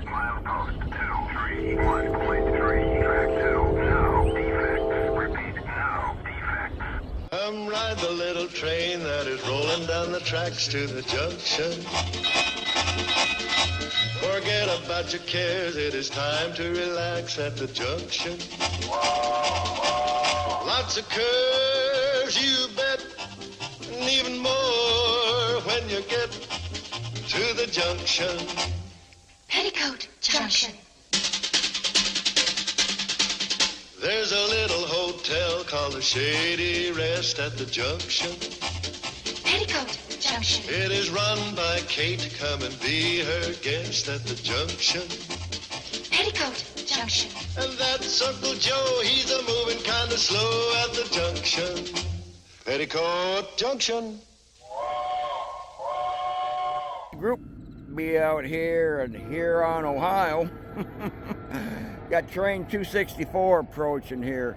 Milepost 231.3, track 2, no defects. Repeat, no defects. Come ride the little train that is rolling down the tracks to the junction. Forget about your cares, it is time to relax at the junction. Lots of curves, you bet, and even more when you get to the junction. Petticoat Junction. There's a little hotel called the Shady Rest at the junction. Petticoat Junction. It is run by Kate, come and be her guest at the junction. Petticoat Junction. And that's Uncle Joe, he's a moving kind of slow at the junction. Petticoat Junction. Group be out here in Huron, Ohio. Got train 264 approaching here.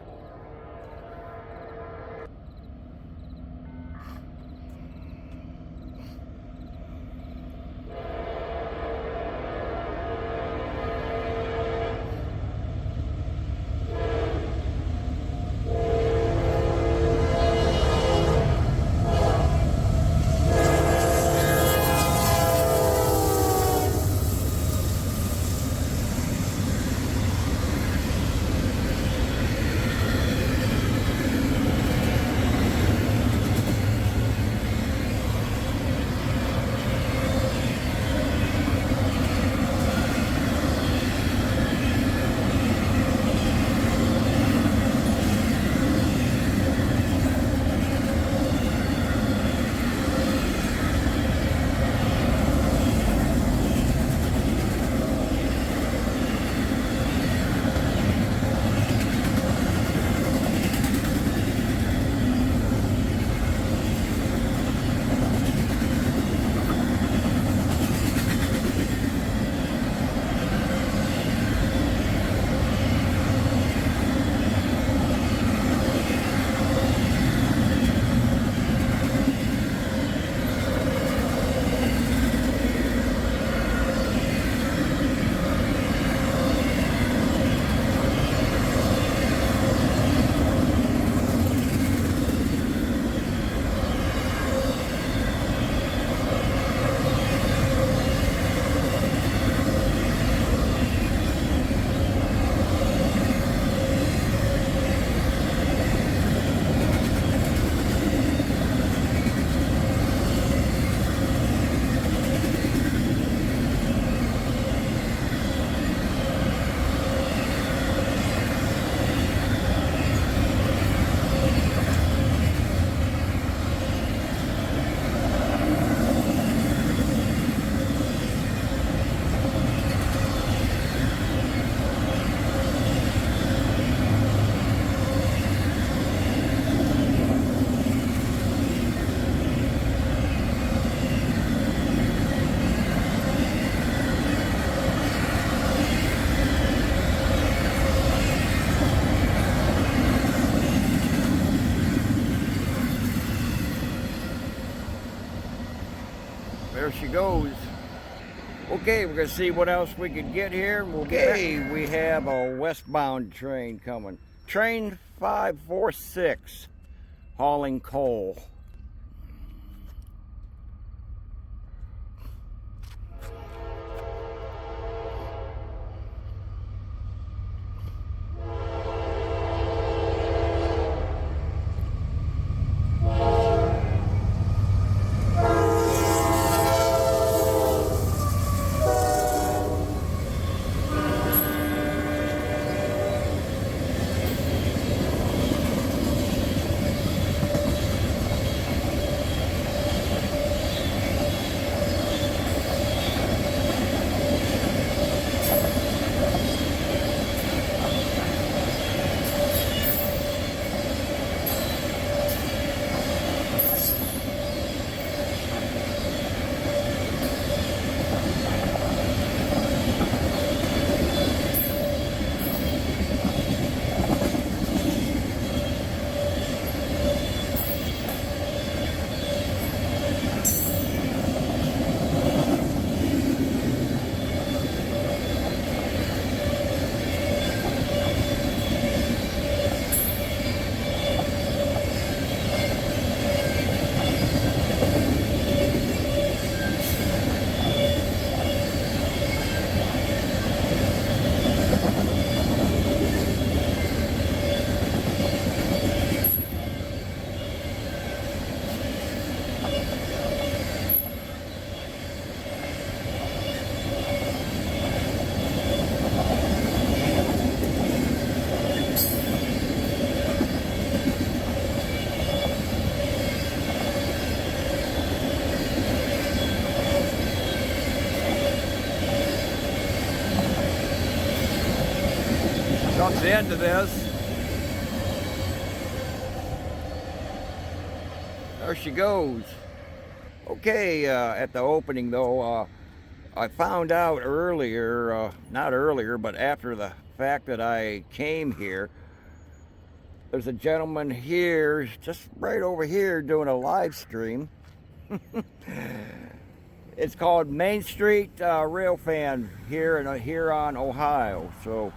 There she goes. Okay, we're gonna see what else we could get here. We have a westbound train coming. Train 546, hauling coal. the end of this. There she goes. Okay, at the opening though, I found out earlier, not earlier, but after the fact that I came here, there's a gentleman here, just right over here, doing a live stream. It's called Main Street Railfan here in Huron, Ohio. So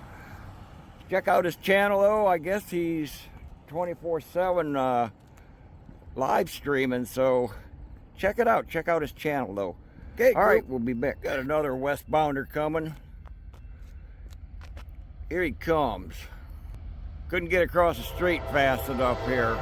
check out his channel though. I guess he's 24/7 live streaming, so check it out. Check out his channel though. Okay, all right, we'll be back. Got another westbounder coming. Here he comes. Couldn't get across the street fast enough here.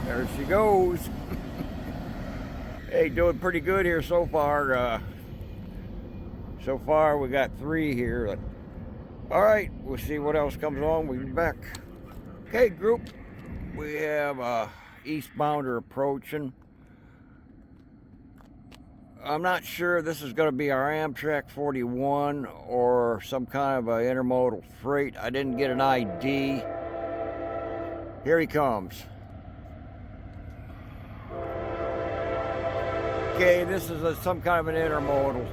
There she goes. Hey, doing pretty good here so far. So far we got 3 here. All right, we'll see what else comes along. We'll be back. Okay, group, we have eastbounder approaching. I'm not sure this is going to be our Amtrak 41 or some kind of an intermodal freight. I didn't get an ID. Here he comes. Okay, this is some kind of an intermodal.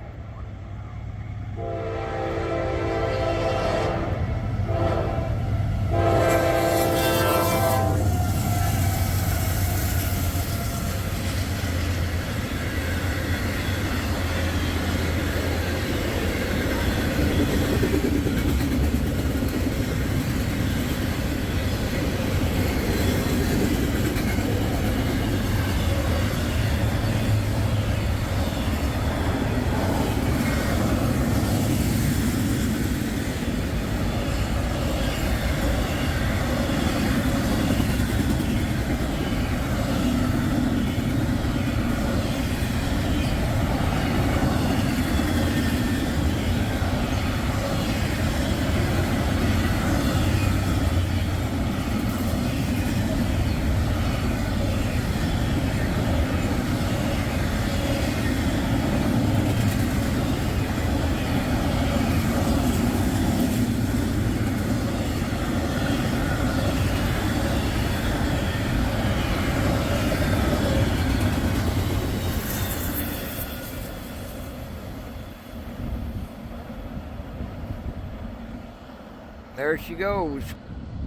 There she goes.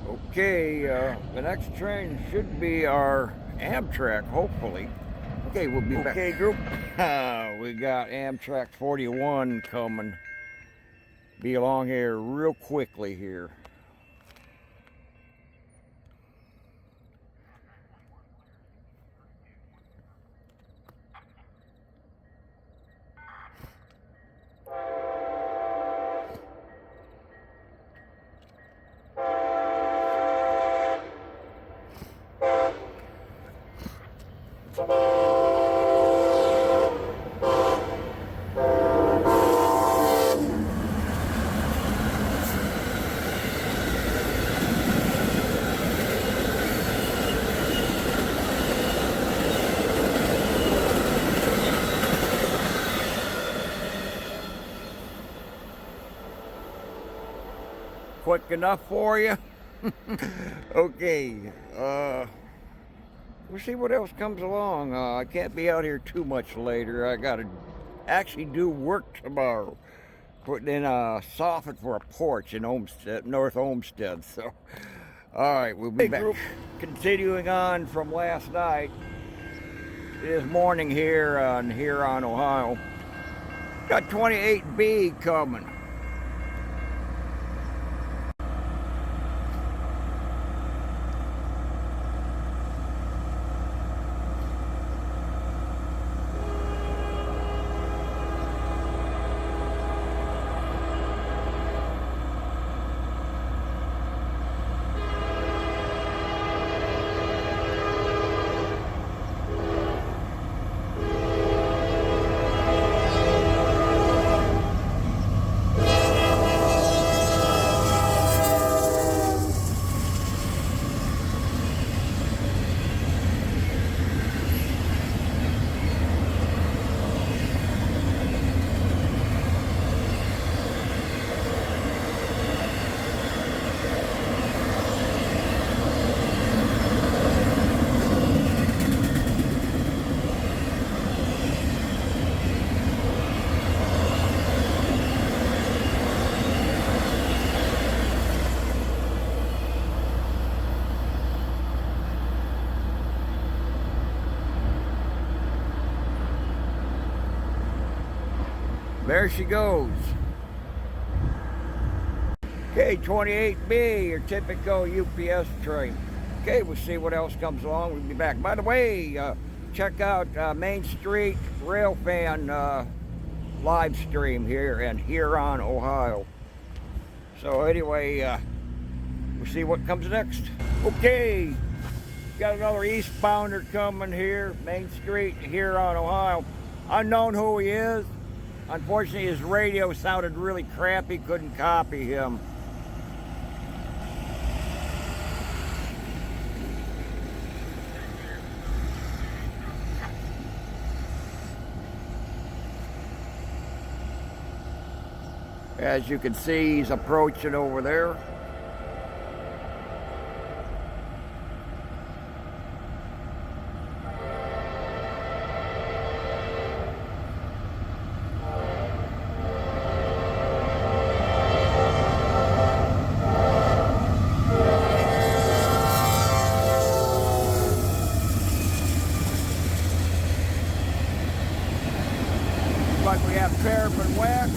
Okay, the next train should be our Amtrak, hopefully. Okay, we'll be back. Okay, group. We got Amtrak 41 coming. Be along here real quickly here. quick enough for you? Okay, we'll see what else comes along. I can't be out here too much later. I gotta actually do work tomorrow. Putting in a soffit for a porch in North Olmsted. So, all right, we'll be back. Continuing on from last night. It is morning here on Huron, Ohio. Got 28B coming. There she goes. Okay, 28B, your typical UPS train. Okay, we'll see what else comes along. We'll be back. By the way, check out Main Street Railfan live stream here in Huron, Ohio. So anyway, we'll see what comes next. Okay, got another eastbounder coming here, Main Street, Huron, Ohio. Unknown who he is. Unfortunately, his radio sounded really crappy, couldn't copy him. As you can see, he's approaching over there. Like we have paraffin wax.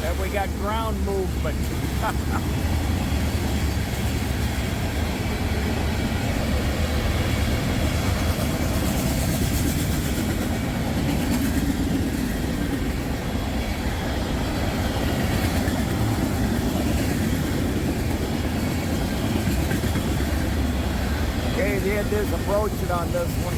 And we got ground movement. Okay, the end is approaching on this one.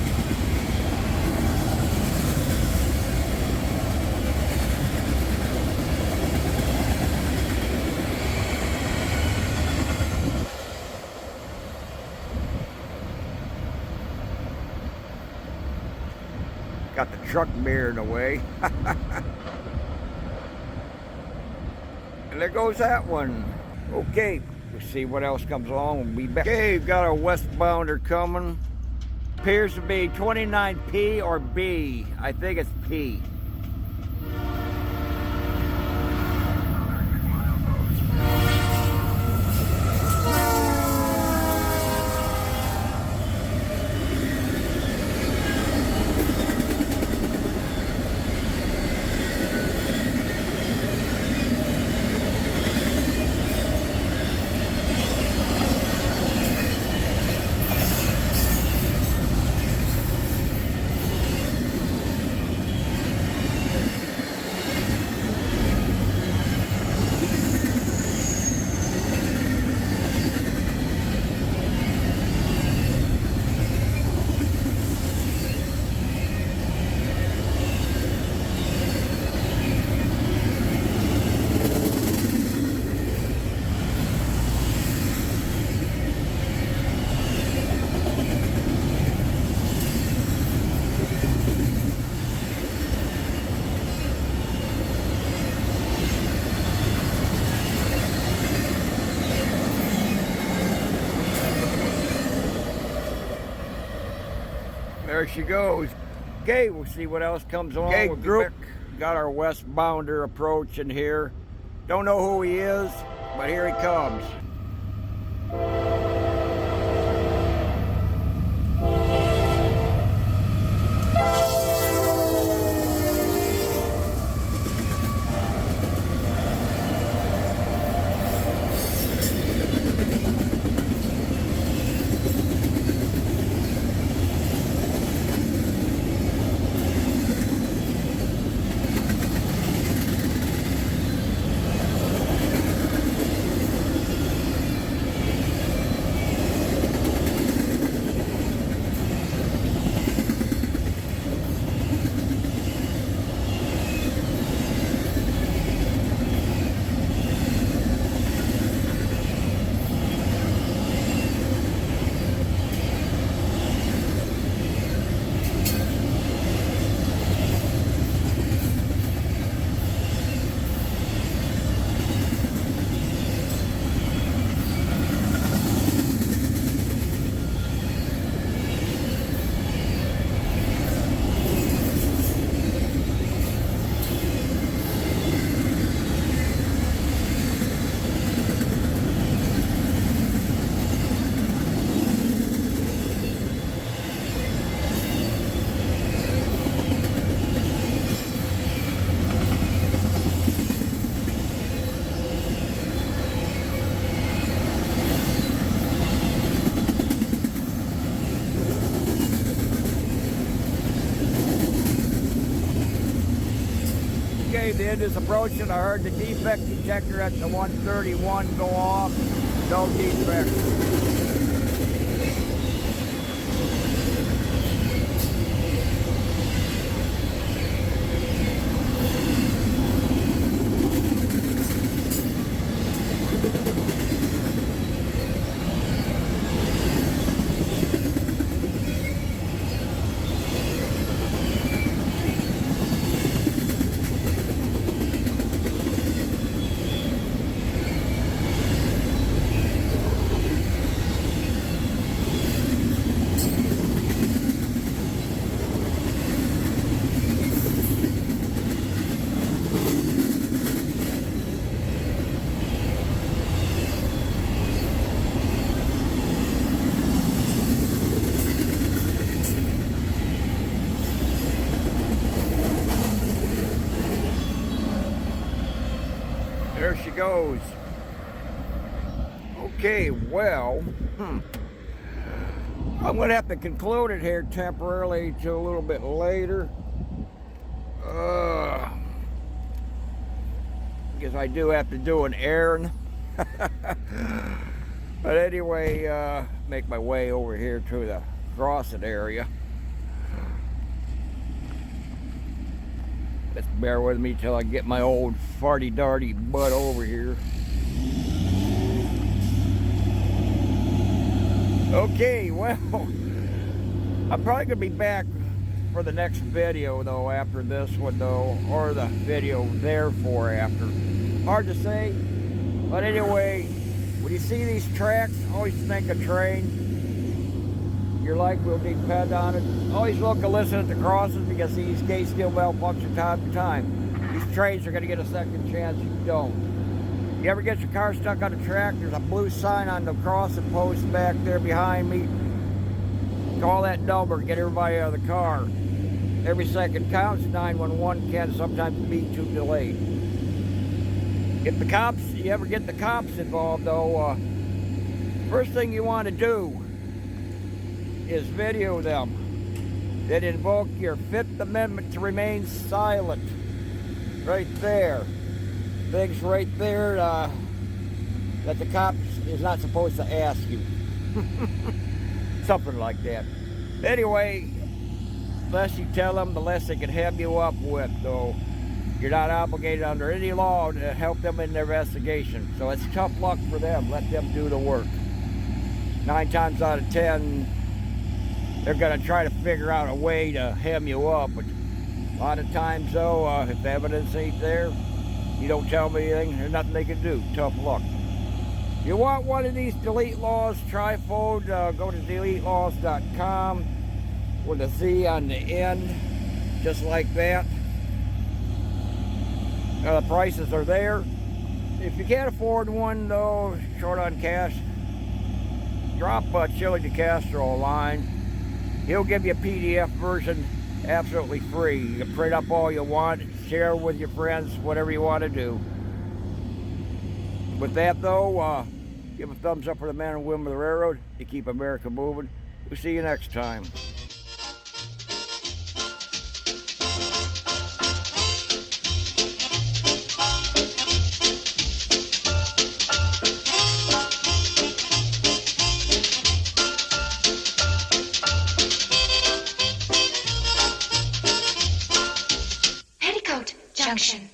Got the truck mirror in the way. And there goes that one. Okay. We'll see what else comes along. We'll be back. Okay, we've got a westbounder coming. Appears to be 29P or B. I think it's P. There she goes. Okay, we'll see what else comes along. Okay, group, got our westbounder approaching here. Don't know who he is, but here he comes. Okay, the end is approaching. I heard the defect detector at the 131 go off. No defect. There she goes. Okay, well, I'm going to have to conclude it here temporarily to a little bit later. Because I do have to do an errand. But anyway, make my way over here to the crossing area. Just bear with me till I get my old farty-darty butt over here. Okay, well, I'm probably gonna be back for the next video though, after this one though, or the video therefore after. Hard to say, but anyway, when you see these tracks, always think a train. Your life will depend on it. Always look and listen at the crosses because these gates still malfunction time to time. These trains are going to get a second chance. You don't. You ever get your car stuck on the track? There's a blue sign on the crossing post back there behind me. Call that number. Get everybody out of the car. Every second counts. 911 can sometimes be too delayed. If the cops, you ever get the cops involved though, first thing you want to do is video them. Then invoke your Fifth Amendment to remain silent. Right there. Things right there that the cops is not supposed to ask you. Something like that. Anyway, the less you tell them, the less they can have you up with, though. You're not obligated under any law to help them in their investigation. So it's tough luck for them. Let them do the work. 9 times out of 10, they're going to try to figure out a way to hem you up. But a lot of times, though, if evidence ain't there, you don't tell them anything, there's nothing they can do. Tough luck. If you want one of these delete laws, trifold, go to deletelawz.com. with a Z on the end, just like that. The prices are there. If you can't afford one though, short on cash, drop Chili DeCastro a line. He'll give you a PDF version absolutely free. You can print up all you want, share with your friends, whatever you want to do. With that though, give a thumbs up for the men and women of the railroad. You keep America moving. We'll see you next time. Petticoat Junction.